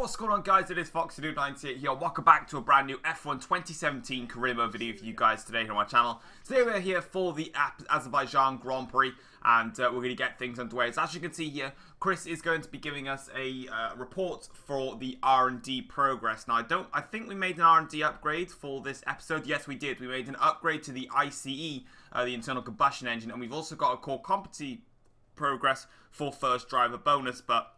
What's going on, guys? It is Foxy98 here. Welcome back to a brand new F1 2017 career mode video for you guys today here on my channel. Today we're here for the Azerbaijan Grand Prix, and we're going to get things underway. So as you can see here, Chris is going to be giving us a report for the R&D progress. Now, I think we made an R&D upgrade for this episode. Yes, we did. We made an upgrade to the ICE, the internal combustion engine, and we've also got a core competency progress for first driver bonus, but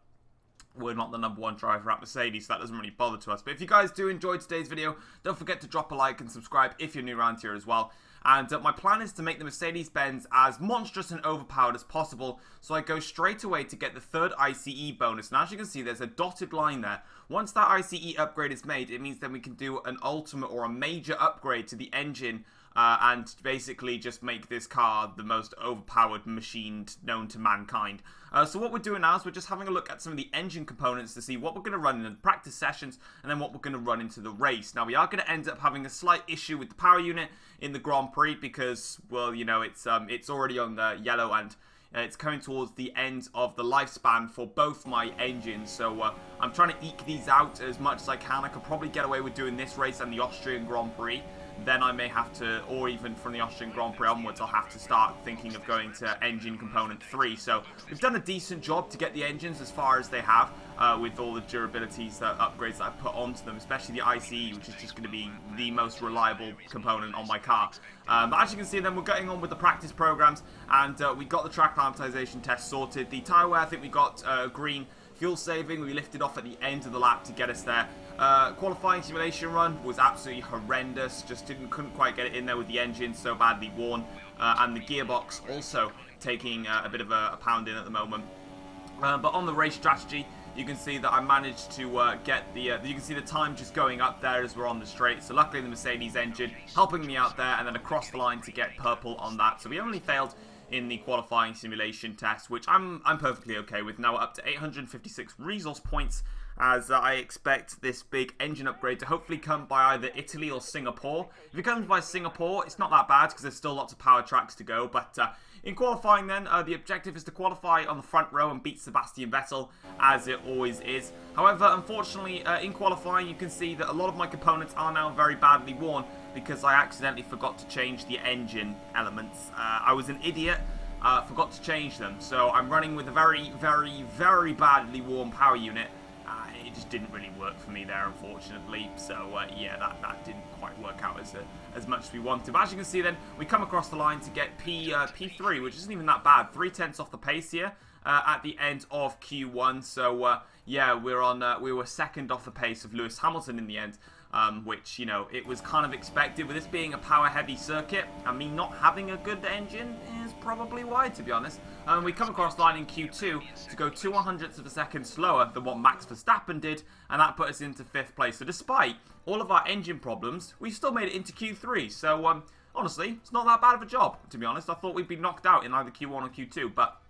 we're not the #1 driver at Mercedes, so that doesn't really bother to us. But if you guys do enjoy today's video, don't forget to drop a like and subscribe if you're new around here as well. And my plan is to make the Mercedes-Benz as monstrous and overpowered as possible, so I go straight away to get the third ICE bonus. And as you can see, there's a dotted line there. Once that ICE upgrade is made, it means then we can do an ultimate or a major upgrade to the engine, and basically just make this car the most overpowered machine known to mankind. So what we're doing now is we're just having a look at some of the engine components to see what we're going to run in the practice sessions and then what we're going to run into the race. Now, we are going to end up having a slight issue with the power unit in the Grand Prix because, well, you know, it's already on the yellow and it's coming towards the end of the lifespan for both my engines. So I'm trying to eke these out as much as I can. I could probably get away with doing this race and the Austrian Grand Prix. Then I may have to, or even from the Austrian Grand Prix onwards, I'll have to start thinking of going to engine component 3. So we've done a decent job to get the engines as far as they have, with all the durabilities, upgrades that I've put onto them, especially the ICE, which is just going to be the most reliable component on my car. But as you can see, then we're getting on with the practice programs, and we got the track climatization test sorted. The tyre wear, I think we got green. Fuel saving, we lifted off at the end of the lap to get us there. Qualifying simulation run was absolutely horrendous. Just couldn't quite get it in there with the engine so badly worn. And the gearbox also taking a bit of a pounding at the moment. But on the race strategy, you can see that I managed to get the, you can see the time just going up there as we're on the straight. So luckily the Mercedes engine helping me out there and then across the line to get purple on that. So we only failed in the qualifying simulation test, which I'm perfectly okay with. Now we're up to 856 resource points, as I expect this big engine upgrade to hopefully come by either Italy or Singapore. If it comes by Singapore, it's not that bad because there's still lots of power tracks to go, but in qualifying then, the objective is to qualify on the front row and beat Sebastian Vettel, as it always is. However, unfortunately, in qualifying, you can see that a lot of my components are now very badly worn because I accidentally forgot to change the engine elements. I was an idiot, forgot to change them, so I'm running with a very, very, very badly worn power unit. It just didn't really work for me there, unfortunately. So yeah, that didn't quite work out as much as we wanted. But as you can see, then we come across the line to get P3, which isn't even that bad. 3/10 off the pace here at the end of Q1. So yeah, we were second off the pace of Lewis Hamilton in the end. Which, you know, it was kind of expected with this being a power-heavy circuit, and me not having a good engine is probably why, to be honest. We come across the line in Q2 to go 2/100ths of a second slower than what Max Verstappen did, and that put us into 5th place. So despite all of our engine problems, we still made it into Q3. So honestly, it's not that bad of a job, to be honest. I thought we'd be knocked out in either Q1 or Q2, but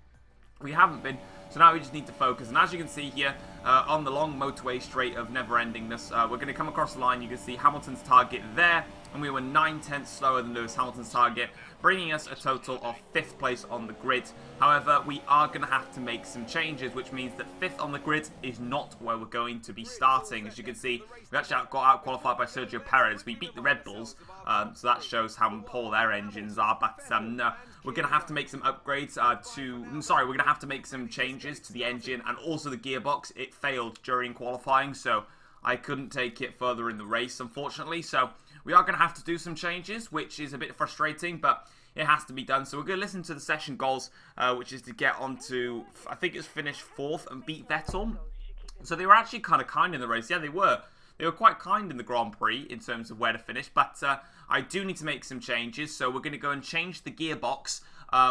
we haven't been, so now we just need to focus. And as you can see here, on the long motorway straight of never-endingness, we're going to come across the line. You can see Hamilton's target there, and we were 9/10 slower than Lewis Hamilton's target, bringing us a total of 5th place on the grid. However, we are going to have to make some changes, which means that 5th on the grid is not where we're going to be starting. As you can see, we actually got out-qualified by Sergio Perez. We beat the Red Bulls, so that shows how poor their engines are, but no. We're going to have to make some upgrades we're going to have to make some changes to the engine and also the gearbox. It failed during qualifying, so I couldn't take it further in the race, unfortunately. So we are going to have to do some changes, which is a bit frustrating, but it has to be done. So we're going to listen to the session goals, which is to get on to, I think it's finish 4th and beat Vettel. So they were actually kind of kind in the race. Yeah, they were. They were quite kind in the Grand Prix in terms of where to finish, but I do need to make some changes. So we're going to go and change the gearbox,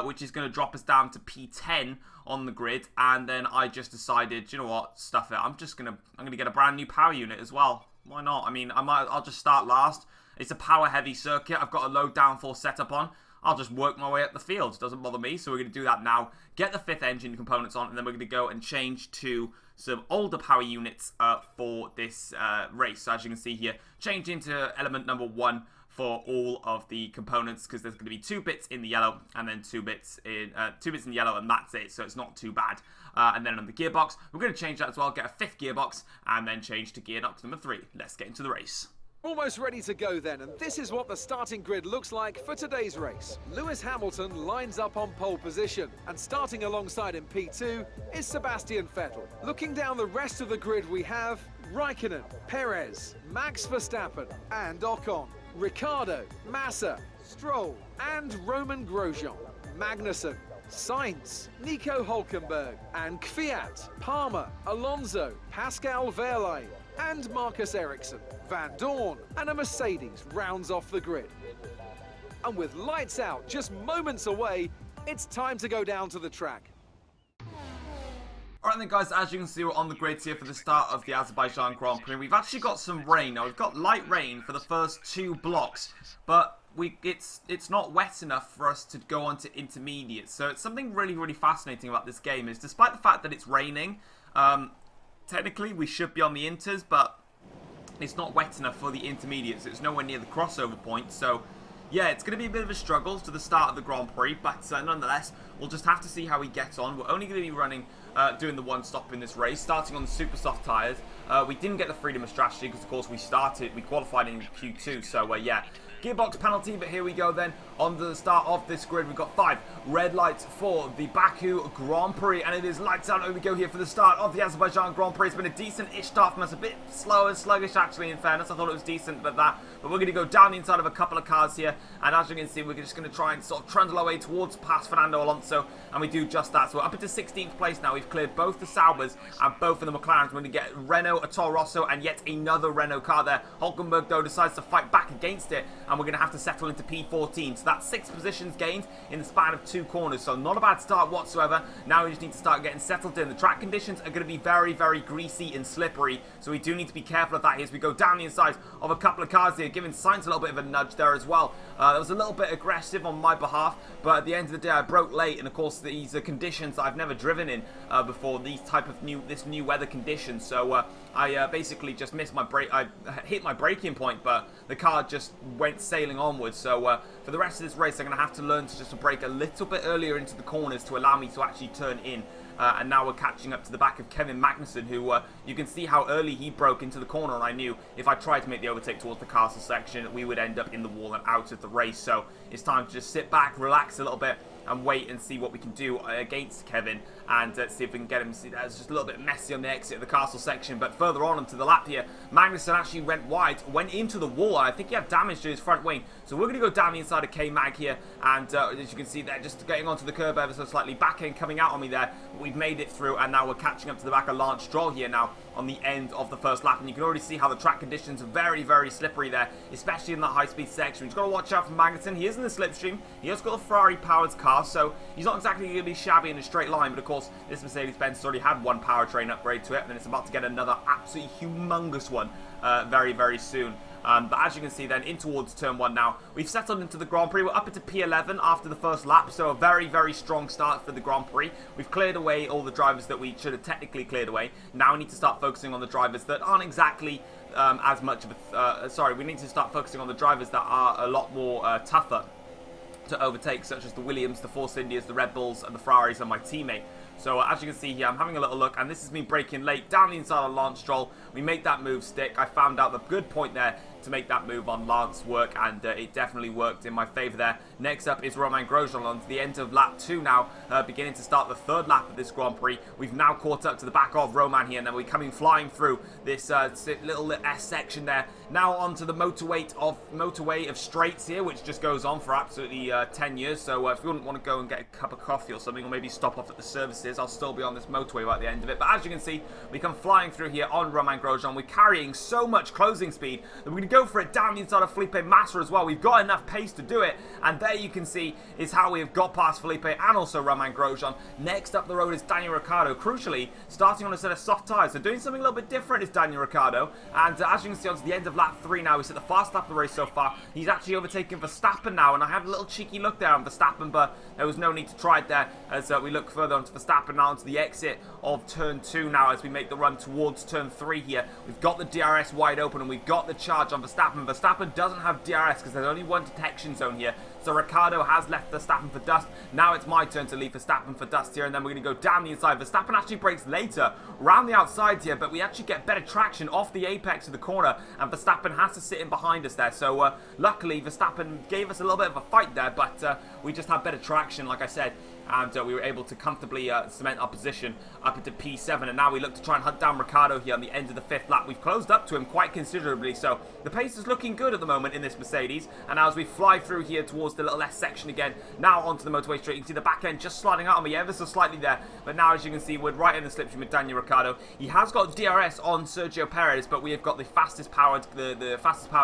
which is going to drop us down to P10 on the grid. And then I just decided, you know what, stuff it. I'm going to get a brand new power unit as well. Why not? I mean, I'll just start last. It's a power-heavy circuit. I've got a low downforce setup on. I'll just work my way up the field. It doesn't bother me. So we're going to do that now. Get the 5th engine components on, and then we're going to go and change to some older power units for this race. So as you can see here, change into element number 1 for all of the components, because there's going to be 2 bits in the yellow and then 2 bits in the yellow, and that's it. So it's not too bad. And then on the gearbox, we're going to change that as well, get a 5th gearbox, and then change to gearbox number 3. Let's get into the race. Almost ready to go then, and this is what the starting grid looks like for today's race. Lewis Hamilton lines up on pole position, and starting alongside in P2 is Sebastian Vettel. Looking down the rest of the grid, we have Raikkonen, Perez, Max Verstappen and Ocon, Ricciardo, Massa, Stroll and Roman Grosjean, Magnussen, Sainz, Nico Hülkenberg and Kvyat, Palmer, Alonso, Pascal Wehrlein and Marcus Ericsson. Van Dorn and a Mercedes rounds off the grid. And with lights out just moments away, it's time to go down to the track. Alright then guys, as you can see, we're on the grid here for the start of the Azerbaijan Grand Prix. We've actually got some rain. Now, we've got light rain for the first 2 blocks, but it's not wet enough for us to go on to intermediates. So it's something really, really fascinating about this game is, despite the fact that it's raining, technically we should be on the inters, but it's not wet enough for the intermediates. It's nowhere near the crossover point, so yeah, it's going to be a bit of a struggle to the start of the Grand Prix, but nonetheless, we'll just have to see how he gets on. We're only going to be running, doing the 1 stop in this race, starting on the super soft tyres. We didn't get the freedom of strategy because, of course, we qualified in Q2, so yeah. Gearbox penalty, but here we go then. On the start of this grid, we've got 5 red lights for the Baku Grand Prix, and it is lights out. Here we go here for the start of the Azerbaijan Grand Prix. It's been a decent-ish start from us, a bit slow and sluggish actually, in fairness. I thought it was decent, but we're going to go down the inside of a couple of cars here, and as you can see, we're just going to try and sort of trundle our way towards past Fernando Alonso, and we do just that. So we're up into 16th place now. We've cleared both the Saubers and both of the McLarens. We're going to get Renault, a Toro Rosso, and yet another Renault car there. Hülkenberg, though, decides to fight back against it, and we're going to have to settle into P14. So that's 6 positions gained in the span of 2 corners. So not a bad start whatsoever. Now we just need to start getting settled in. The track conditions are going to be very, very greasy and slippery. So we do need to be careful of that as we go down the inside of a couple of cars here, giving Sainz a little bit of a nudge there as well. That was a little bit aggressive on my behalf, but at the end of the day, I broke late, and of course these are conditions that I've never driven in before. These type of new weather conditions. So I basically just missed my brake. I hit my braking point, but the car just went sailing onwards. So for the rest of this race, I'm going to have to learn to just brake a little bit earlier into the corners to allow me to actually turn in. And now we're catching up to the back of Kevin Magnussen, who you can see how early he broke into the corner, and I knew if I tried to make the overtake towards the castle section, we would end up in the wall and out of the race. So it's time to just sit back, relax a little bit, and wait and see what we can do against Kevin, and see if we can get him. See, that's just a little bit messy on the exit of the castle section, but further on into the lap here, Magnussen actually went wide, went into the wall, and I think he had damage to his front wing. So we're going to go down the inside of K-Mag here, and as you can see there, just getting onto the curb ever so slightly, back end coming out on me there. We've made it through, and now we're catching up to the back of Lance Stroll here now on the end of the first lap, and you can already see how the track conditions are very, very slippery there, especially in that high-speed section. You've got to watch out for Magnussen. He is in the slipstream. He has got a Ferrari-powered car, so he's not exactly going to be shabby in a straight line, but of course, this Mercedes-Benz has already had 1 powertrain upgrade to it, and it's about to get another absolutely humongous one very, very soon. But as you can see then, in towards turn 1 now, we've settled into the Grand Prix. We're up into P11 after the first lap, so a very, very strong start for the Grand Prix. We've cleared away all the drivers that we should have technically cleared away. Now we need to start focusing on the drivers that aren't exactly as much of a... we need to start focusing on the drivers that are a lot more tougher to overtake, such as the Williams, the Force Indias, the Red Bulls, and the Ferraris, and my teammate. So as you can see here, I'm having a little look, and this is me braking late down the inside of Lance Stroll. We make that move stick. I found out the good point there to make that move on Lance work, and it definitely worked in my favour there. Next up is Roman Grosjean on to the end of lap 2 now, beginning to start the 3rd lap of this Grand Prix. We've now caught up to the back of Roman here, and then we're coming flying through this little S section there. Now onto the motorway of straights here, which just goes on for absolutely 10 years. So if you wouldn't want to go and get a cup of coffee or something, or maybe stop off at the services, I'll still be on this motorway by the end of it. But as you can see, we come flying through here on Roman Grosjean. We're carrying so much closing speed that we're going to go for it down the inside of Felipe Massa as well. We've got enough pace to do it, and there you can see is how we have got past Felipe and also Roman Grosjean. Next up the road is Daniel Ricciardo, crucially starting on a set of soft tyres, so doing something a little bit different is Daniel Ricciardo. And as you can see, on to the end of lap 3 now, he's at the fast lap of the race so far. He's actually overtaken Verstappen now, and I had a little cheeky look there on Verstappen, but there was no need to try it there as we look further onto Verstappen now onto the exit of turn 2 now as we make the run towards turn 3 here. We've got the DRS wide open, and we've got the charge on on Verstappen. Verstappen doesn't have DRS because there's only one detection zone here. So Ricciardo has left Verstappen for dust. Now it's my turn to leave Verstappen for dust here, and then we're going to go down the inside. Verstappen actually brakes later, around the outside here, but we actually get better traction off the apex of the corner, and Verstappen has to sit in behind us there. So luckily, Verstappen gave us a little bit of a fight there, but we just had better traction, like I said, and we were able to comfortably cement our position up into P7, and now we look to try and hunt down Ricciardo here on the end of the 5th lap. We've closed up to him quite considerably, so the pace is looking good at the moment in this Mercedes, and now as we fly through here towards the little S section again, now onto the motorway straight, you can see the back end just sliding out on me ever so slightly there, but now as you can see, we're right in the slipstream with Daniel Ricciardo. He has got DRS on Sergio Perez, but we have got the fastest powered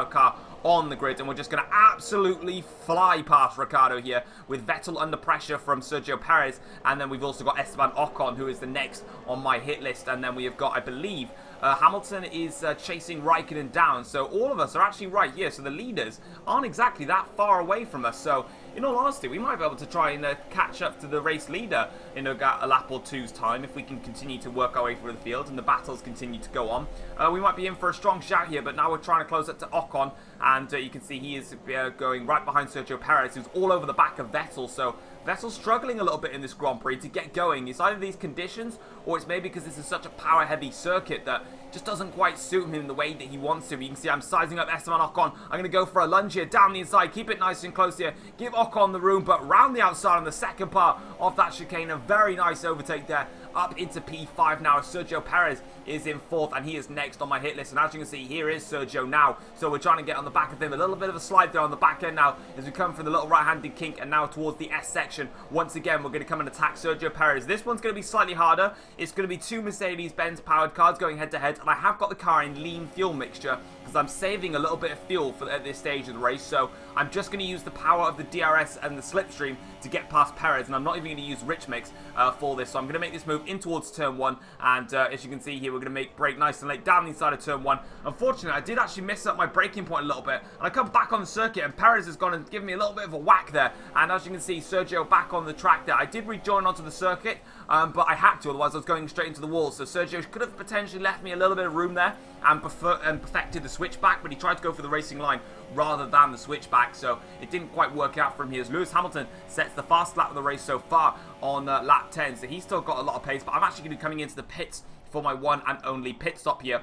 car on the grid, and we're just going to absolutely fly past Ricciardo here with Vettel under pressure from Sergio Perez, and then we've also got Esteban Ocon, who is the next on my hit list, and then we have got, I believe, Hamilton is chasing Raikkonen down, so all of us are actually right here, so the leaders aren't exactly that far away from us, so in all honesty, we might be able to try and catch up to the race leader in a lap or two's time if we can continue to work our way through the field and the battles continue to go on. We might be in for a strong shout here, but now we're trying to close up to Ocon, and you can see he is going right behind Sergio Perez, who's all over the back of Vettel, so Vettel's struggling a little bit in this Grand Prix to get going. It's either these conditions, or it's maybe because this is such a power-heavy circuit that just doesn't quite suit him in the way that he wants to. You can see I'm sizing up Esteban Ocon. I'm going to go for a lunge here, down the inside, keep it nice and close here, give Ocon the room, but round the outside on the second part of that chicane, a very nice overtake there, up into P5 now. Sergio Perez is in 4th, and he is next on my hit list, and as you can see, here is Sergio now, so we're trying to get on the back of him. A little bit of a slide there on the back end now as we come through the little right-handed kink, and now towards the S section. Once again, we're going to come and attack Sergio Perez. This one's going to be slightly harder. It's going to be two Mercedes-Benz powered cars going head-to-head, and I have got the car in lean fuel mixture because I'm saving a little bit of fuel at this stage of the race, so I'm just going to use the power of the DRS and the slipstream to get past Perez, and I'm not even going to use rich mix for this, so I'm going to make this move in towards turn 1, and as you can see here, we're going to make brake nice and late down the inside of turn 1. Unfortunately, I did actually mess up my braking point a little bit, and I come back on the circuit, and Perez has gone and given me a little bit of a whack there, and as you can see, Sergio back on the track there. I did rejoin onto the circuit, but I had to, otherwise I was going straight into the wall, so Sergio could have potentially left me a little bit of room there and perfected the switchback, but he tried to go for the racing line rather than the switchback, so it didn't quite work out from here as Lewis Hamilton sets the fast lap of the race so far on lap 10, so he's still got a lot of pace, but I'm actually going to be coming into the pits for my one and only pit stop here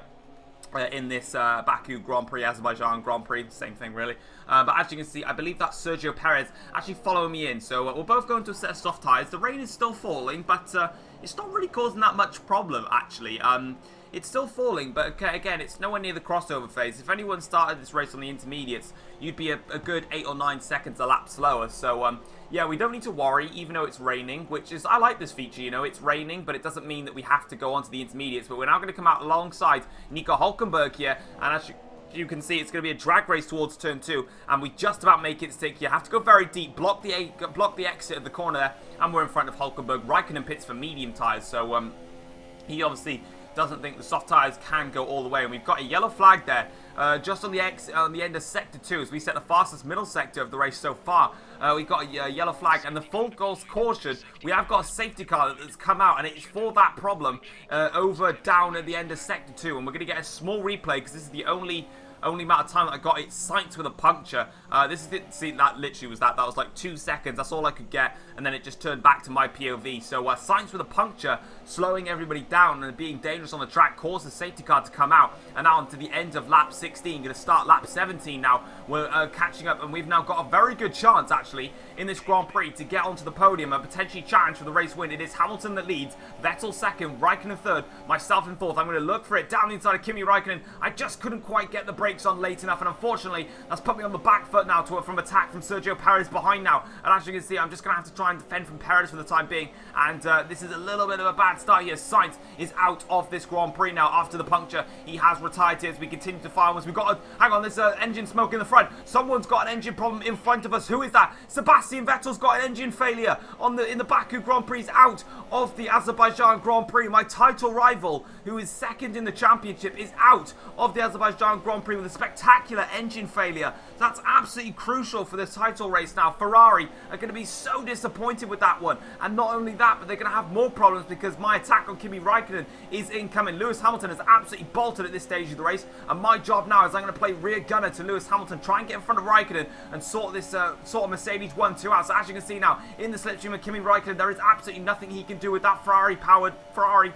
in this Baku Grand Prix, Azerbaijan Grand Prix, same thing really. But as you can see, I believe that's Sergio Perez actually following me in. So we're both going to a set of soft tyres. The rain is still falling, but it's not really causing that much problem actually. It's still falling, but again, it's nowhere near the crossover phase. If anyone started this race on the intermediates, you'd be a good 8 or 9 seconds a lap slower. So yeah, we don't need to worry, even though it's raining, which is, I like this feature, you know, it's raining, but it doesn't mean that we have to go on to the intermediates. But we're now going to come out alongside Nico Hülkenberg here, and as you can see, it's going to be a drag race towards turn 2, and we just about make it stick here. Have to go very deep, block the exit of the corner there, and we're in front of Hülkenberg. Raikkonen pits for medium tyres, so he obviously doesn't think the soft tyres can go all the way, and we've got a yellow flag there just on the end of sector 2 as we set the fastest middle sector of the race so far. We've got a yellow flag and the full ghost caution. We have got a safety car that's come out, and it's for that problem down at the end of sector 2, and we're going to get a small replay because this is the only amount of time that I got it sights with a puncture. This is it. See, that literally was that was like 2 seconds. That's all I could get, and then it just turned back to my POV. So sights with a puncture, slowing everybody down and being dangerous on the track, caused the safety car to come out. And now onto the end of lap 16, going to start lap 17 now. We're catching up, and we've now got a very good chance actually in this Grand Prix to get onto the podium and potentially challenge for the race win. It is Hamilton that leads, Vettel second, Raikkonen third, myself in fourth. I'm going to look for it down the inside of Kimi Raikkonen. I just couldn't quite get the brakes on late enough, and unfortunately that's put me on the back foot now from attack from Sergio Perez behind now. And as you can see, I'm just going to have to try and defend from Perez for the time being, and this is a little bit of a bad start here. Sainz is out of this Grand Prix now after the puncture. He has retired here as we continue to fire once. We've got hang on, there's engine smoke in the front. Someone's got an engine problem in front of us. Who is that? Sebastian Vettel's got an engine failure in the Baku Grand Prix. He's out of the Azerbaijan Grand Prix. My title rival, who is second in the championship, is out of the Azerbaijan Grand Prix. with a spectacular engine failure. That's absolutely crucial for this title race now. Ferrari are going to be so disappointed with that one. And not only that, but they're going to have more problems because my attack on Kimi Raikkonen is incoming. Lewis Hamilton has absolutely bolted at this stage of the race. And my job now is I'm going to play rear gunner to Lewis Hamilton, try and get in front of Raikkonen and sort this sort of Mercedes 1-2 out. So as you can see now, in the slipstream of Kimi Raikkonen, there is absolutely nothing he can do with that Ferrari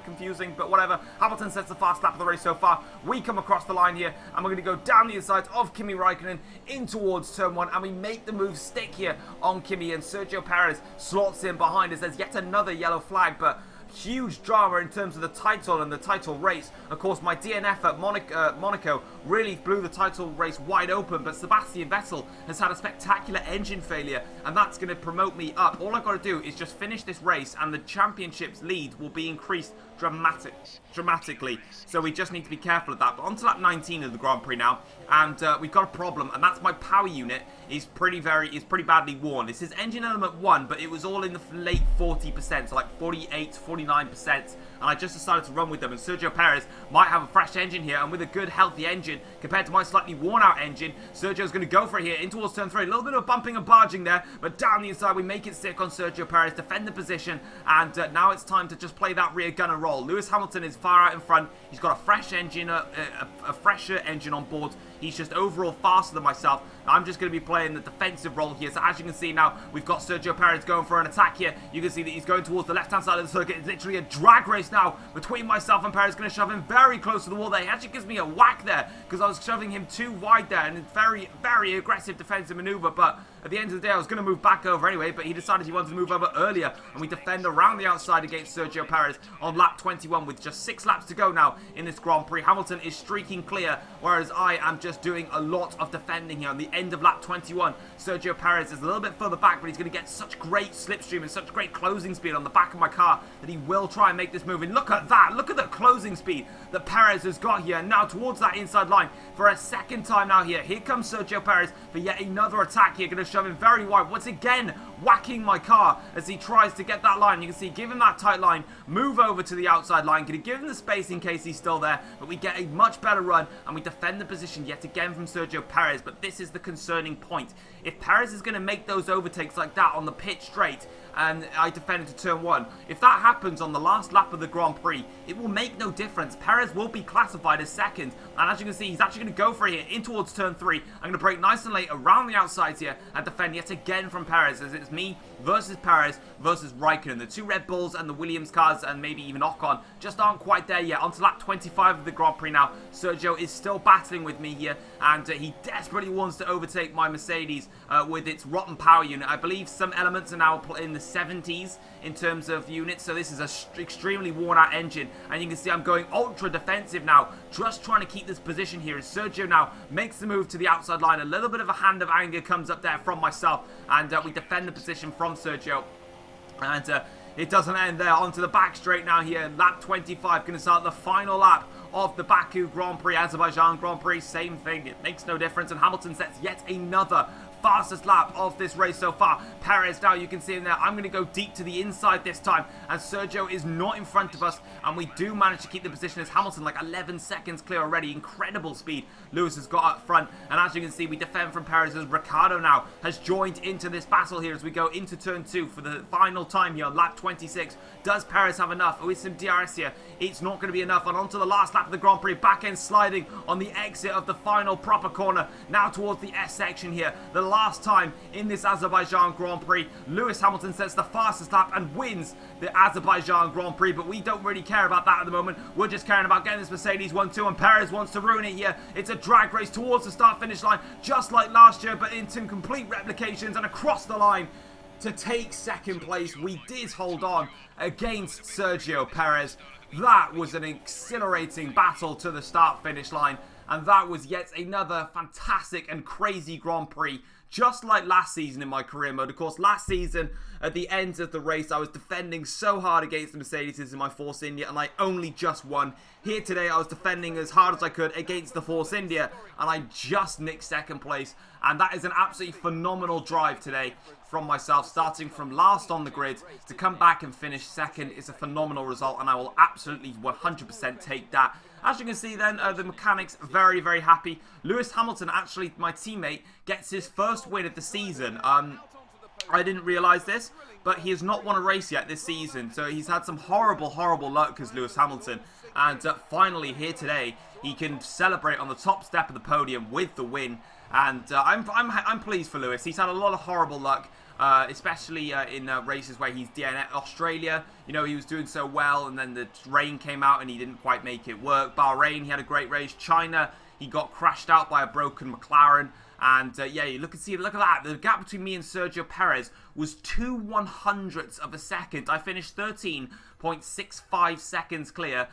confusing, but whatever. Hamilton sets the fast lap of the race so far. We come across the line here, and we're going to go down the inside of Kimi Raikkonen in towards turn 1, and we make the move stick here on Kimi, and Sergio Perez slots in behind us. There's yet another yellow flag, but huge drama in terms of the title and the title race. Of course, my DNF at Monaco really blew the title race wide open, but Sebastian Vettel has had a spectacular engine failure, and that's going to promote me up. All I've got to do is just finish this race, and the championship's lead will be increased dramatically. So we just need to be careful of that. But on to lap 19 of the Grand Prix now, and we've got a problem, and that's my power unit is pretty badly worn. This is engine element 1, but it was all in the late 40%, so like 48, 49%, and I just decided to run with them. And Sergio Perez might have a fresh engine here, and with a good healthy engine compared to my slightly worn out engine, Sergio's going to go for it here in towards turn 3. A little bit of bumping and barging there, but down the inside we make it stick on Sergio Perez, defend the position, and now it's time to just play that rear gunner role. Lewis Hamilton is far out in front. He's got a fresh engine, a fresher engine on board. He's just overall faster than myself. I'm just going to be playing the defensive role here. So as you can see now, we've got Sergio Perez going for an attack here. You can see that he's going towards the left-hand side of the circuit. It's literally a drag race now between myself and Perez. Going to shove him very close to the wall there. He actually gives me a whack there because I was shoving him too wide there, and it's very, very aggressive defensive maneuver. But at the end of the day, I was going to move back over anyway, but he decided he wanted to move over earlier, and we defend around the outside against Sergio Perez on lap 21 with just 6 laps to go now in this Grand Prix. Hamilton is streaking clear, whereas I am just doing a lot of defending here. On the end of lap 21, Sergio Perez is a little bit further back, but he's going to get such great slipstream and such great closing speed on the back of my car that he will try and make this move. And look at that, look at the closing speed that Perez has got here. Now towards that inside line for a second time now here. Here comes Sergio Perez for yet another attack here, going to shove him very wide, once again whacking my car as he tries to get that line. You can see, give him that tight line, move over to the outside line, going to give him the space in case he's still there, but we get a much better run, and we defend the position yet again from Sergio Perez. But this is the concerning point. If Perez is going to make those overtakes like that on the pit straight, and I defend into turn 1, if that happens on the last lap of the Grand Prix, it will make no difference. Perez will be classified as second, and as you can see, he's actually going to go for it here in towards turn 3. I'm going to brake nice and late around the outsides here and defend yet again from Perez, as it's me versus Perez versus Raikkonen. The two Red Bulls and the Williams cars, and maybe even Ocon, just aren't quite there yet. On to lap 25 of the Grand Prix now. Sergio is still battling with me here, and he desperately wants to overtake my Mercedes with its rotten power unit. I believe some elements are now in the 70s in terms of units, so this is an extremely worn out engine, and you can see I'm going ultra defensive now, just trying to keep this position here as Sergio now makes the move to the outside line. A little bit of a hand of anger comes up there from myself, and we defend the position from Sergio, and it doesn't end there. Onto the back straight now here, lap 25, going to start the final lap of the Baku Grand Prix, Azerbaijan Grand Prix. Same thing, it makes no difference, and Hamilton sets yet another fastest lap of this race so far. Perez now, you can see him there. I'm going to go deep to the inside this time, and Sergio is not in front of us, and we do manage to keep the position as Hamilton like 11 seconds clear already. Incredible speed Lewis has got up front, and as you can see, we defend from Perez as Ricciardo now has joined into this battle here as we go into turn 2 for the final time here on lap 26. Does Perez have enough? With some DRS here, it's not going to be enough, and onto the last lap of the Grand Prix, back end sliding on the exit of the final proper corner, now towards the S section here. The last time in this Azerbaijan Grand Prix, Lewis Hamilton sets the fastest lap and wins the Azerbaijan Grand Prix, but we don't really care about that at the moment. We're just caring about getting this Mercedes 1-2, and Perez wants to ruin it here. It's a drag race towards the start-finish line, just like last year, but in some complete replications, and across the line to take second place. We did hold on against Sergio Perez. That was an exhilarating battle to the start-finish line, and that was yet another fantastic and crazy Grand Prix, just like last season in my career mode. Of course, last season, at the end of the race, I was defending so hard against the Mercedes in my Force India, and I only just won. Here today, I was defending as hard as I could against the Force India, and I just nicked second place. And that is an absolutely phenomenal drive today from myself, starting from last on the grid to come back and finish second is a phenomenal result, and I will absolutely 100% take that. as you can see then, the mechanics very, very happy. Lewis Hamilton, actually my teammate, gets his first win of the season. I didn't realise this, but he has not won a race yet this season, so he's had some horrible, horrible luck as Lewis Hamilton, and finally here today, he can celebrate on the top step of the podium with the win, and I'm pleased for Lewis. He's had a lot of horrible luck, especially in races where he's DNF. Australia, you know, he was doing so well, and then the rain came out and he didn't quite make it work. Bahrain, he had a great race. China, he got crashed out by a broken McLaren. And yeah, look at that. The gap between me and Sergio Perez was 2/100ths of a second. I finished 13.65 seconds clear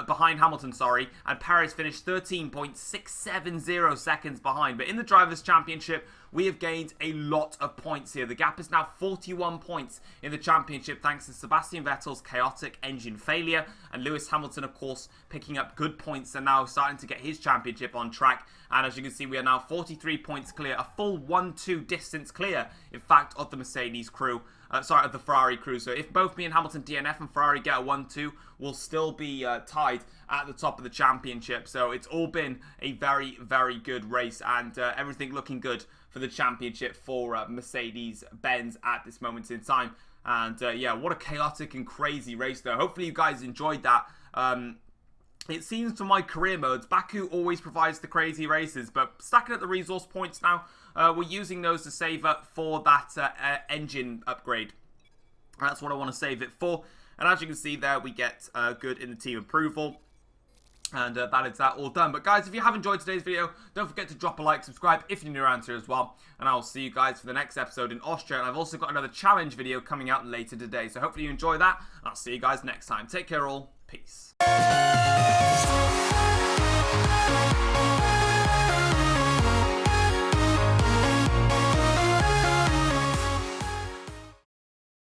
behind Hamilton, sorry, and Perez finished 13.670 seconds behind. But in the Drivers' Championship, we have gained a lot of points here. The gap is now 41 points in the championship thanks to Sebastian Vettel's chaotic engine failure, and Lewis Hamilton, of course, picking up good points and now starting to get his championship on track. And as you can see, we are now 43 points clear, a full 1-2 distance clear, in fact, of the Mercedes crew. Of the Ferrari crew. So if both me and Hamilton DNF and Ferrari get a 1-2, we'll still be tied at the top of the championship. So it's all been a very, very good race, and everything looking good for the championship for Mercedes-Benz at this moment in time. And yeah, what a chaotic and crazy race though. Hopefully you guys enjoyed that. It seems for my career modes, Baku always provides the crazy races, but stacking up the resource points now, we're using those to save up for that engine upgrade. That's what I want to save it for. And as you can see there, we get good in the team approval. And that is that all done. But guys, if you have enjoyed today's video, don't forget to drop a like, subscribe if you're new around here as well. And I'll see you guys for the next episode in Austria. And I've also got another challenge video coming out later today. So hopefully you enjoy that. And I'll see you guys next time. Take care all. Peace.